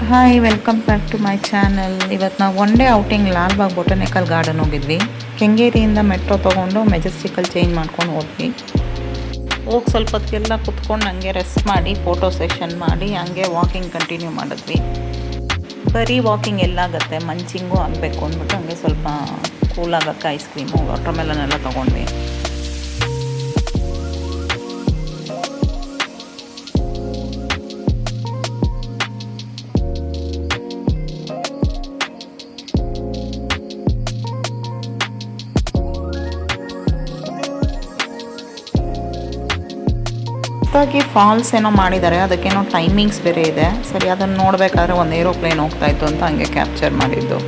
Hi welcome back to my channel. ಇವತ್ತು ನಾವು one day outing Lalbagh botanical garden ಹೋಗಿದ್ವಿ. ಕೆಂಗೇರಿಯಿಂದ ಮೆಟ್ರೋ ತೊಗೊಂಡು ಮೆಜೆಸ್ಟಿಕಲ್ಲಿ ಚೇಂಜ್ ಮಾಡ್ಕೊಂಡು ಹೋದ್ವಿ. ಹೋಗಿ ಸ್ವಲ್ಪ ಹೊತ್ತಿಗೆಲ್ಲ ಕುತ್ಕೊಂಡು ಹಂಗೆ ರೆಸ್ಟ್ ಮಾಡಿ ಫೋಟೋ ಸೆಷನ್ ಮಾಡಿ ಹಂಗೆ ವಾಕಿಂಗ್ ಕಂಟಿನ್ಯೂ ಮಾಡಿದ್ವಿ. ಬರೀ ವಾಕಿಂಗ್ ಎಲ್ಲಾಗತ್ತೆ, ಮಂಚಿಂಗೂ ಆಗಬೇಕು ಅಂದ್ಬಿಟ್ಟು ಹಂಗೆ ಸ್ವಲ್ಪ ಕೂಲಾಗಕ್ಕೆ ಐಸ್ ಕ್ರೀಮು ವಾಟರ್ ಮೆಲನ್ ಎಲ್ಲ ತೊಗೊಂಡ್ವಿ. ಹೊಸದಾಗಿ ಫಾಲ್ಸ್ ಏನೋ ಮಾಡಿದ್ದಾರೆ, ಅದಕ್ಕೇನೋ ಟೈಮಿಂಗ್ಸ್ ಬೇರೆ ಇದೆ. ಸರಿ, ಅದನ್ನು ನೋಡಬೇಕಾದ್ರೆ ಒಂದು ಏರೋಪ್ಲೇನ್ ಹೋಗ್ತಾಯಿತ್ತು ಅಂತ ಹಂಗೆ ಕ್ಯಾಪ್ಚರ್ ಮಾಡಿದ್ದು.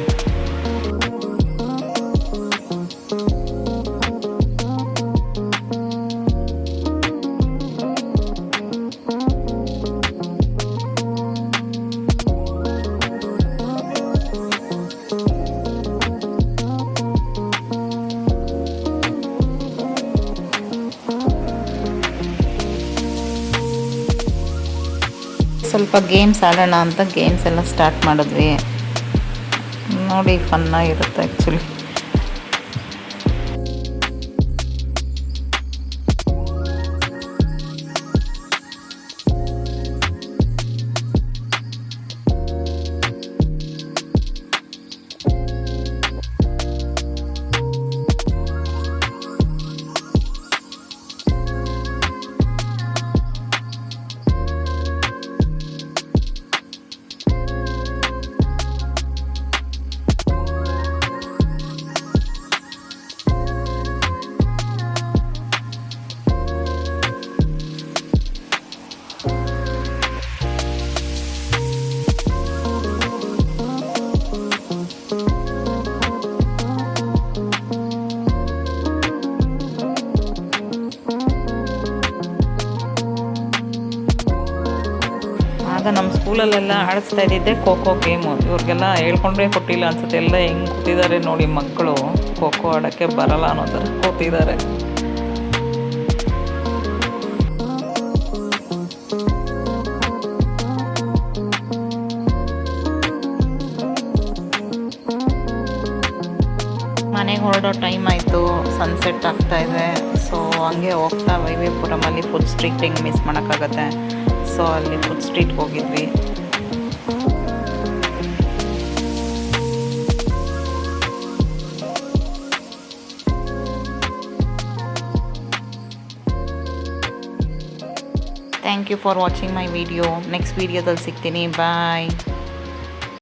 ಸ್ವಲ್ಪ ಗೇಮ್ಸ್ ಆಡೋಣ ಅಂತ ಗೇಮ್ಸ್ ಎಲ್ಲ ಸ್ಟಾರ್ಟ್ ಮಾಡಿದ್ವಿ. ನೋಡಿ, ಫನ್ನಾಗಿರುತ್ತೆ ಆ್ಯಕ್ಚುಲಿ. ಆಗ ನಮ್ಮ ಸ್ಕೂಲಲ್ಲೆಲ್ಲ ಆಡಿಸ್ತಾ ಇದ್ದಿದ್ದೆ ಖೋ ಗೇಮು. ಇವ್ರಿಗೆಲ್ಲ ಹೇಳ್ಕೊಂಡ್ರೆ ಕೊಟ್ಟಿಲ್ಲ ಅನ್ಸುತ್ತೆ. ಎಲ್ಲ ಹೆಂಗೆ ಕೂತಿದ್ದಾರೆ ನೋಡಿ ಮಕ್ಕಳು, ಖೋ ಆಡೋಕ್ಕೆ ಬರಲ್ಲ ಅನ್ನೋ ಥರ ಕೂತಿದ್ದಾರೆ. ಮನೆಗೆ ಹೊರಡೋ ಟೈಮ್ ಆಯಿತು, ಸನ್ಸೆಟ್ ಆಗ್ತಾಯಿದೆ. ಸೊ ಹಂಗೆ ಹೋಗ್ತಾ ವೈವಿಪುರಮಲ್ಲಿ ಫುಡ್ ಸ್ಟ್ರೀಟ್ ಹೆಂಗೆ ಮಿಸ್ ಮಾಡೋಕ್ಕಾಗತ್ತೆ. ಸೊ ಅಲ್ಲಿ ಫುಡ್ ಸ್ಟ್ರೀಟ್ಗೆ ಹೋಗಿದ್ವಿ. Thank you for watching my video. Next ವಿಡಿಯೋದಲ್ಲಿ ಸಿಗ್ತೀನಿ. ಬಾಯ್.